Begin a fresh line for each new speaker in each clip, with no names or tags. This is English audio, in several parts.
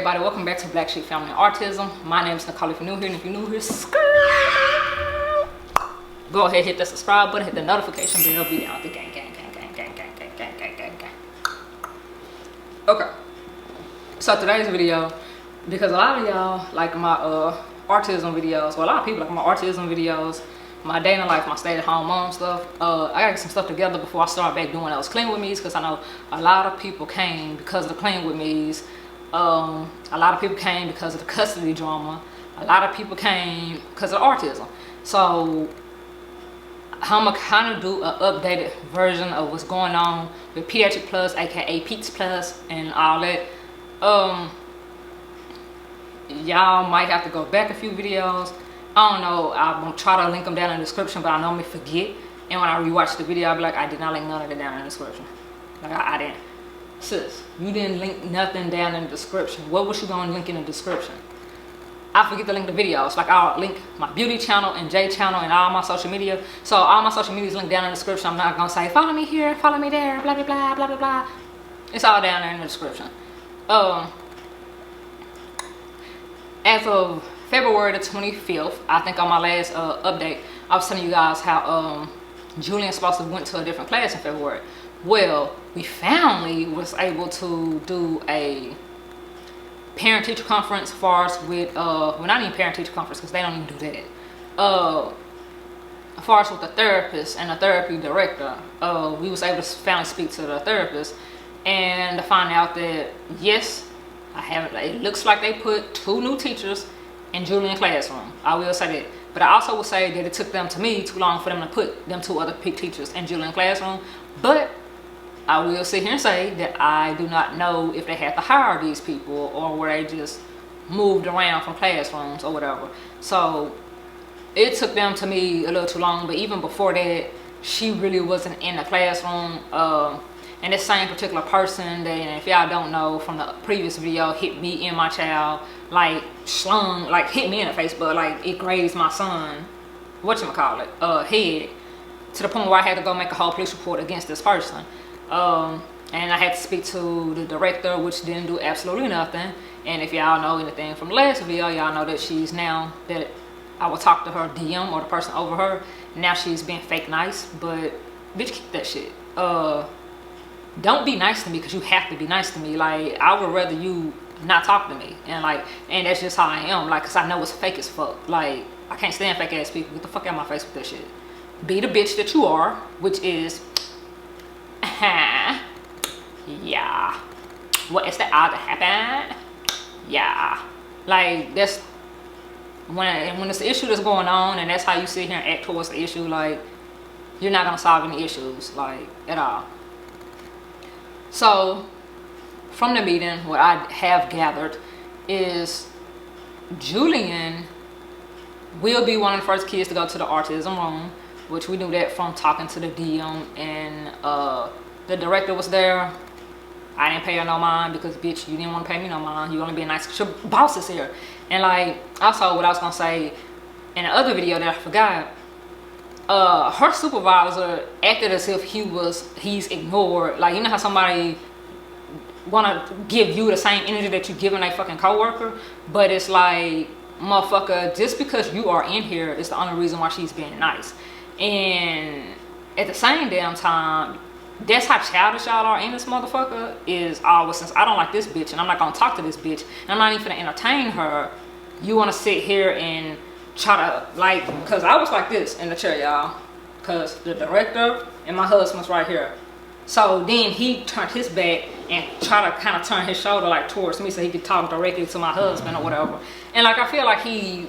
everybody, welcome back to Black Sheep Family Autism. My name is Nicole if you're new here, and if you're new here, go ahead, hit the subscribe button, hit the notification bell, be down with the gang. Okay, so today's video, because a lot of y'all like my autism videos, well, a lot of people like my autism videos, my day in life, my stay-at-home mom stuff. I gotta get some stuff together before I start back doing those clean with me's, because I know a lot of people came because of the clean with me's. A lot of people came because of the custody drama. A lot of people came because of autism. So I'm gonna kind of do an updated version of what's going on with Pediatric Plus, aka Pete's Plus, and all that. Y'all might have to go back a few videos. I don't know, I'm gonna try to link them down in the description, but I normally forget. And when I rewatch the video, I'll be like, I did not link none of it down in the description. Like, I didn't. Sis, you didn't link nothing down in the description. What was you gonna link in the description? I forget to link the videos. Like, I'll link my beauty channel and J channel and all my social media. So all my social media is linked down in the description. I'm not gonna say, follow me here, follow me there, blah, blah, blah, blah, blah, blah. It's all down there in the description. As of February the 25th, I think on my last update, I was telling you guys how Julian supposed to went to a different class in February. Well, we finally was able to do a parent-teacher conference far as with, well, not even parent-teacher conference because they don't even do that. As far as with the therapist and the therapy director, we was able to finally speak to the therapist and to find out that, yes, it looks like they put 2 new teachers in Julian's classroom. I will say that. But I also will say that it took them, to me, too long for them to put them 2 other teachers in Julian's classroom. But I will sit here and say that I do not know if they had to hire these people or were they just moved around from classrooms or whatever. So it took them, to me, a little too long. But even before that, she really wasn't in the classroom. And this same particular person that, if y'all don't know from the previous video, hit me and my child, like slung, like hit me in the face, but like it grazed my son, whatchamacallit, head, to the point where I had to go make a whole police report against this person. And I had to speak to the director, which didn't do absolutely nothing. And if y'all know anything from the last video, y'all know that she's now, that I will talk to her DM or the person over her, now she's being fake nice. But bitch, keep that shit. Don't be nice to me because you have to be nice to me. Like, I would rather you not talk to me. And like, and that's just how I am. Like, cause I know it's fake as fuck. Like, I can't stand fake ass people. Get the fuck out of my face with that shit. Be the bitch that you are, which is, yeah. What is that all that happened? Yeah. Like, that's when it's the issue that's going on, and that's how you sit here and act towards the issue. Like, you're not gonna solve any issues, like, at all. So, from the meeting, what I have gathered is Julian will be one of the first kids to go to the autism room, which we knew that from talking to the DM, and the director was there. I didn't pay her no mind because, bitch, you didn't want to pay me no mind. You want to be nice because your boss is here. And like, also what I was going to say in the other video that I forgot, her supervisor acted as if he's ignored. Like, you know how somebody wanna give you the same energy that you're giving a fucking coworker, but it's like, motherfucker, just because you are in here is the only reason why she's being nice. And at the same damn time, that's how childish y'all are in this motherfucker. Is always, since I don't like this bitch and I'm not gonna talk to this bitch and I'm not even gonna entertain her, you wanna sit here and try to, like, because I was like this in the chair, y'all, because the director and my husband's right here. So then he turned his back and tried to kind of turn his shoulder like towards me so he could talk directly to my husband or whatever. And like, I feel like he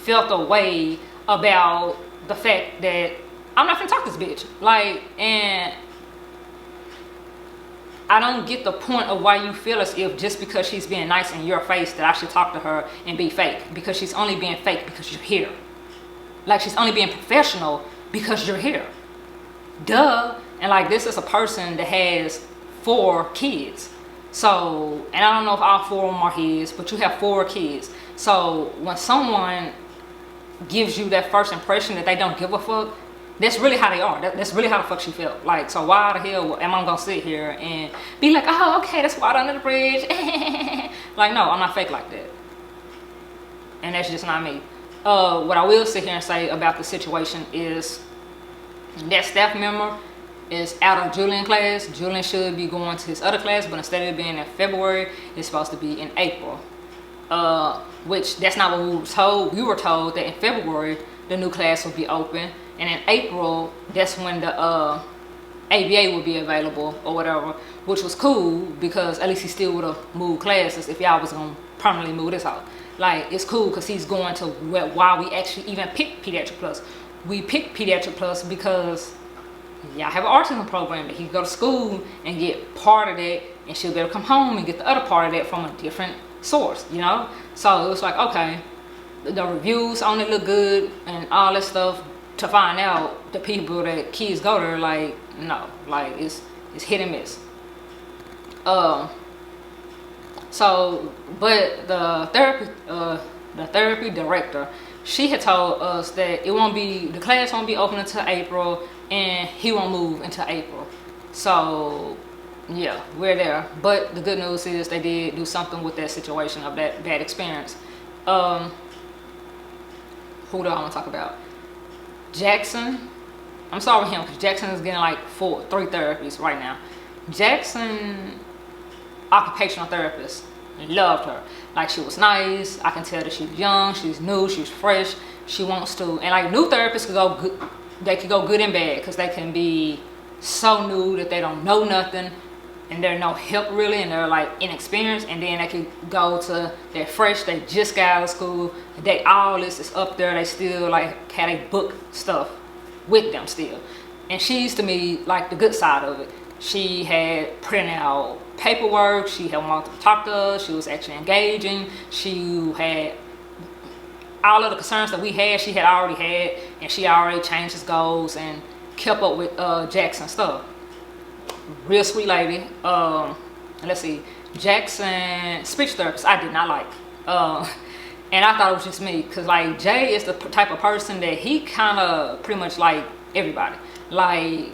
felt a way about the fact that I'm not gonna talk to this bitch. Like, and I don't get the point of why you feel as if just because she's being nice in your face that I should talk to her and be fake. Because she's only being fake because you're here. Like, she's only being professional because you're here. Duh. And like, this is a person that has 4 kids. So, and I don't know if all 4 of them are his, but you have 4 kids. So when someone gives you that first impression that they don't give a fuck, That's really how they are. That's really how the fuck she felt. Like, so why the hell am I gonna sit here and be like, oh, okay, that's water under the bridge. Like, no, I'm not fake like that. And that's just not me. What I will sit here and say about the situation is that staff member is out of Julian class. Julian should be going to his other class, but instead of being in February, it's supposed to be in April. Which that's not what we were told. We were told that in February the new class would be open, and in April that's when the ABA would be available or whatever, which was cool because at least he still would have moved classes if y'all was gonna permanently move this out. Like, it's cool because he's going to why we actually even picked Pediatric Plus. We picked Pediatric Plus because y'all have an autism program that he can go to school and get part of that, and she'll be able to come home and get the other part of that from a different source, you know? So it was like, okay, the reviews on it look good and all that stuff, to find out the people that kids go there, like, no, like it's hit and miss. So, but the therapy director, she had told us that the class won't be open until April, and he won't move until April. So yeah, we're there. But the good news is they did do something with that situation of that bad experience. Who do I want to talk about? Jaxon. I'm sorry with him because Jaxon is getting like 3 therapies right now. Jaxon, occupational therapist, loved her. Like, she was nice. I can tell that she was young, she's new, she's fresh. She wants to, and like, new therapists could go good. They could go good and bad because they can be so new that they don't know nothing and they're no help really, and they're like inexperienced, and then they could go to, they're fresh, they just got out of school, all this is up there, they still like had a book stuff with them still. And she's, to me, like the good side of it. She had printed out paperwork, she had wanted to talk to us, she was actually engaging, she had all of the concerns that we had, she had already had, and she already changed his goals and kept up with Jaxon stuff. Real sweet lady. Let's see, Jaxon, speech therapist, I did not like. And I thought it was just me, because like Jay is the type of person that he kind of pretty much like everybody. Like,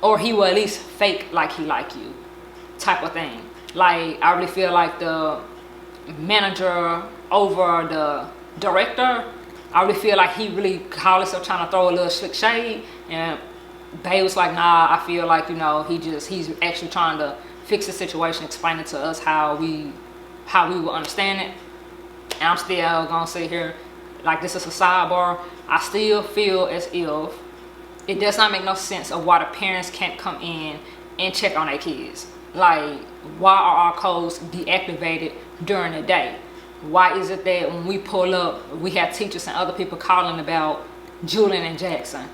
or he will at least fake like he like you type of thing. Like, I really feel like the manager over the director, I really feel like he really called himself trying to throw a little slick shade, and Bay was like, nah, I feel like, you know, he's actually trying to fix the situation, explain it to us how we will understand it. And I'm still gonna sit here like this is a sidebar. I still feel as if it does not make no sense of why the parents can't come in and check on their kids. Like, why are our codes deactivated during the day? Why is it that when we pull up, we have teachers and other people calling about Julian and Jaxon?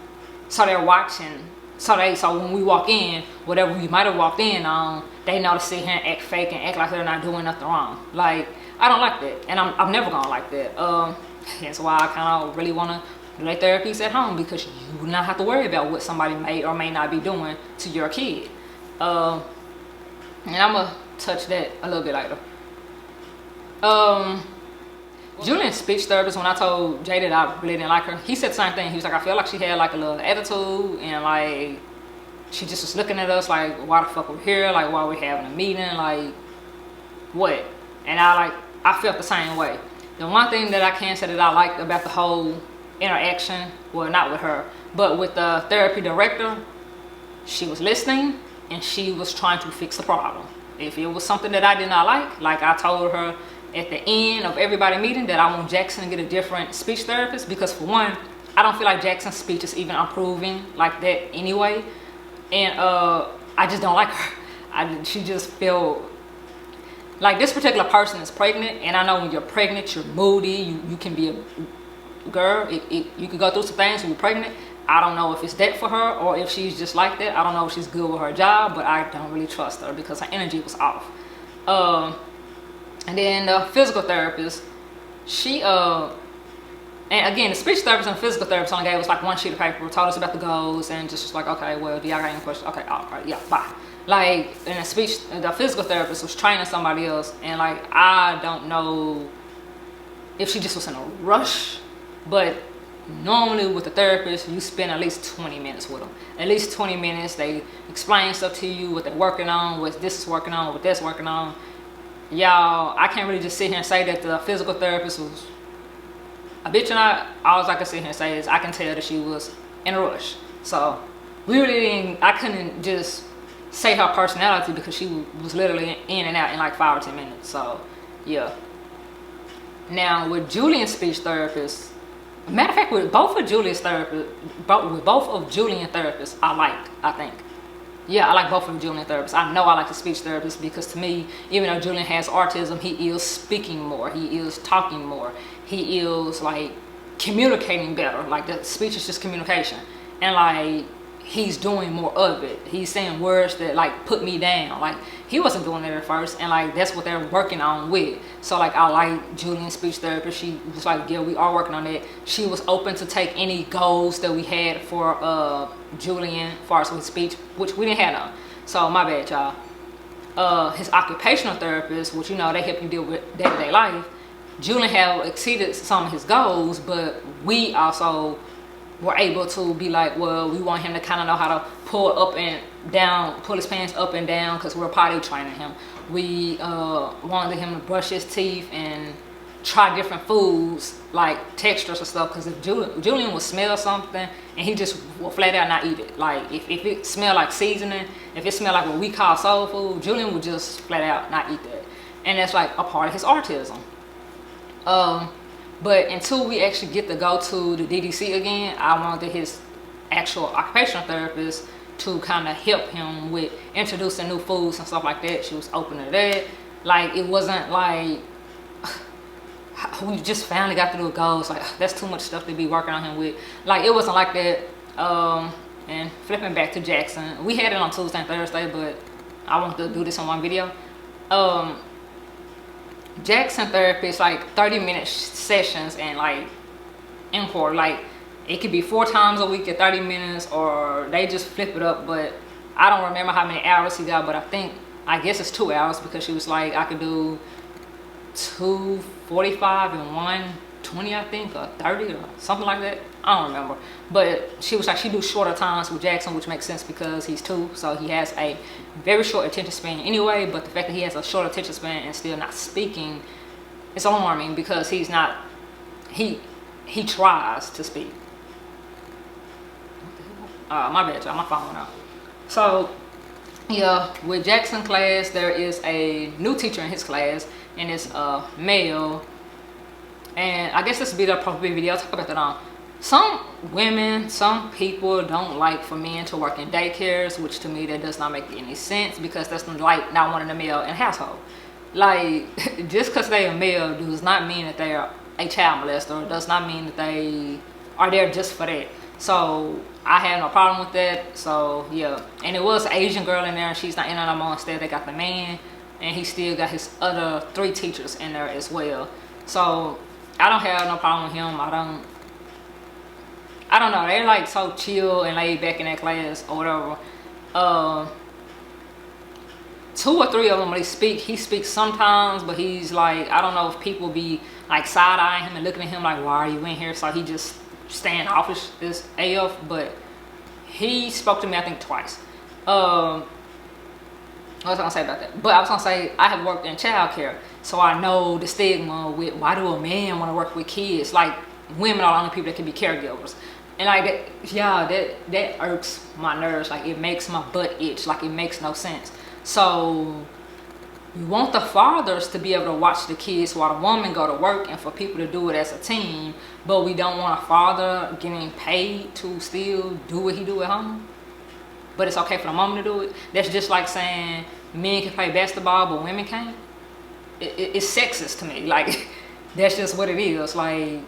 So they're watching. So when we walk in, whatever we might have walked in on, they know to sit here and act fake and act like they're not doing nothing wrong. Like, I don't like that, and I'm never gonna like that. Hence why I kind of really want to do their therapies at home, because you will not have to worry about what somebody may or may not be doing to your kid. And I'm gonna touch that a little bit later. Julian's speech therapist, when I told Jay that I really didn't like her, he said the same thing. He was like, I feel like she had like a little attitude, and like she just was looking at us like, why the fuck we're here, like why we're having a meeting, like what? And I felt the same way. The one thing that I can say that I liked about the whole interaction, well, not with her, but with the therapy director, she was listening and she was trying to fix the problem. If it was something that I did not like I told her at the end of everybody meeting that I want Jaxon to get a different speech therapist, because for one, I don't feel like Jackson's speech is even improving like that anyway, and I just don't like her. She just feel like this particular person is pregnant, and I know when you're pregnant, you're moody, you can be a girl, you can go through some things when you're pregnant. I don't know if it's that for her or if she's just like that. I don't know if she's good with her job, but I don't really trust her because her energy was off. And then the physical therapist, she and again, the speech therapist and physical therapist only gave us like one sheet of paper, told us about the goals, and just was like, okay, well, do y'all got any questions? Okay, all right, yeah, bye. Like, and the physical therapist was training somebody else, and like, I don't know if she just was in a rush, but normally with the therapist, you spend at least 20 minutes with them. At least 20 minutes. They explain stuff to you, what they're working on, what this is working on, what that's working on. Y'all, I can't really just sit here and say that the physical therapist was a bitch or not. All I can sit here and say is I can tell that she was in a rush. So we really didn't, I couldn't just say her personality because she was literally in and out in like 5 or 10 minutes. So yeah. Now with Julian's speech therapist, matter of fact, with both of Julian's therapists, with both of Julian therapists, I think. Yeah, I like both of Julian therapists. I know I like the speech therapist because to me, even though Julian has autism, he is speaking more. He is talking more. He is like communicating better. Like the speech is just communication. And like he's doing more of it. He's saying words that like put me down. Like he wasn't doing it at first, and like that's what they're working on with. So like I like Julian's speech therapist. She was like, yeah, we are working on that. She was open to take any goals that we had for Julian as far as with speech, which we didn't have none. So my bad, y'all. His occupational therapist, which you know they help you deal with day-to-day life. Julian have exceeded some of his goals, but we also were able to be like, well, we want him to kind of know how to pull up and down, pull his pants up and down, because we're potty training him. We wanted him to brush his teeth and try different foods, like textures and stuff, because if Julian would smell something and he just will flat out not eat it. Like if it smelled like seasoning, if it smelled like what we call soul food, Julian would just flat out not eat that. And that's like a part of his autism. But until we actually get to go to the DDC again, I wanted his actual occupational therapist to kind of help him with introducing new foods and stuff like that. She was open to that. Like it wasn't like we just finally got through the goals. Like that's too much stuff to be working on him with. Like it wasn't like that. And flipping back to Jaxon, we had it on Tuesday and Thursday, but I wanted to do this in one video. Jaxon therapy is like 30-minute sessions and like import. Like it could be 4 times a week at 30 minutes, or they just flip it up. But I don't remember how many hours he got, but I guess it's 2 hours, because she was like I could do 2:45 and 1:20, I think, or 30 or something like that. I don't remember. But she was like she do shorter times with Jaxon, which makes sense because he's 2, so he has a very short attention span anyway. But the fact that he has a short attention span and still not speaking, it's alarming, because he's not, he tries to speak. My bad, y'all, my phone went out. So yeah, with Jaxon class, there is a new teacher in his class, and it's a male. And I guess this will be the appropriate video. I'll talk about that on. Some women, some people don't like for men to work in daycares, which to me that does not make any sense, because that's like not wanting a male in the household. Like just because they are male does not mean that they are a child molester, or does not mean that they are there just for that. So I have no problem with that. So yeah, and it was an Asian girl in there, and she's not in there no more. Instead they got the man, and he still got his other 3 teachers in there as well. So I don't have no problem with him. I don't know, they're like so chill and laid back in that class or whatever. 2 or 3 of them, when he speaks sometimes, but he's like, I don't know if people be like side-eyeing him and looking at him like, why are you in here? So he just standoffish as AF. But he spoke to me I think twice. What was I gonna say about that? But I was gonna say I have worked in childcare, so I know the stigma with why do a man want to work with kids? Like women are the only people that can be caregivers. And like that, yeah, that irks my nerves. Like it makes my butt itch. Like it makes no sense. So we want the fathers to be able to watch the kids while the woman go to work, and for people to do it as a team. But we don't want a father getting paid to still do what he do at home. But it's okay for the mom to do it. That's just like saying men can play basketball but women can't. It's sexist to me. Like that's just what it is. Like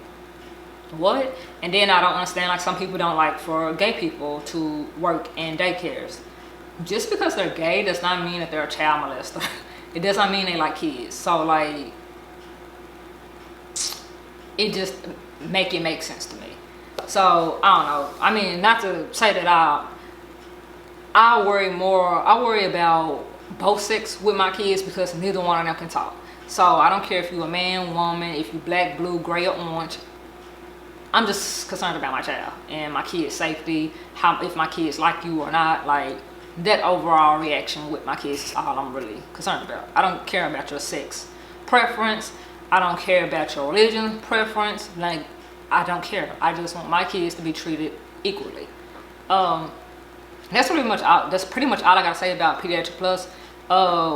what? And then I don't understand, like some people don't like for gay people to work in daycares. Just because they're gay does not mean that they're a child molester. It does not mean they like kids. So like it just make sense to me. So I don't know. I mean, not to say that I worry about both sex with my kids, because neither one of them can talk. So I don't care if you're a man, woman, if you black, blue, gray, or orange. I'm just concerned about my child and my kid's safety, how if my kids like you or not, like that overall reaction with my kids is all I'm really concerned about. I don't care about your sex preference. I don't care about your religion preference. Like, I don't care. I just want my kids to be treated equally. That's pretty much all I gotta say about Pediatric Plus.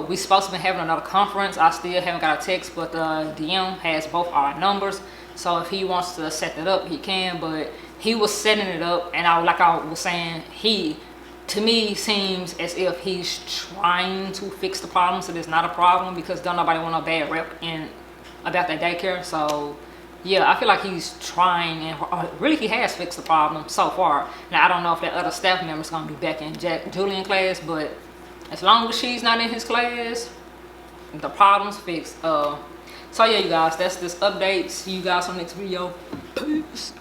We supposed to be having another conference. I still haven't got a text, but DM has both our numbers. So if he wants to set that up, he can. But he was setting it up, and like I was saying, he to me seems as if he's trying to fix the problem, so there's not a problem, because don't nobody want a bad rep about that daycare. So yeah, I feel like he's trying, and really he has fixed the problem so far. Now I don't know if that other staff member is gonna be back in Julian class, but as long as she's not in his class, the problem's fixed. So yeah, you guys, that's this update. See you guys on the next video. Peace.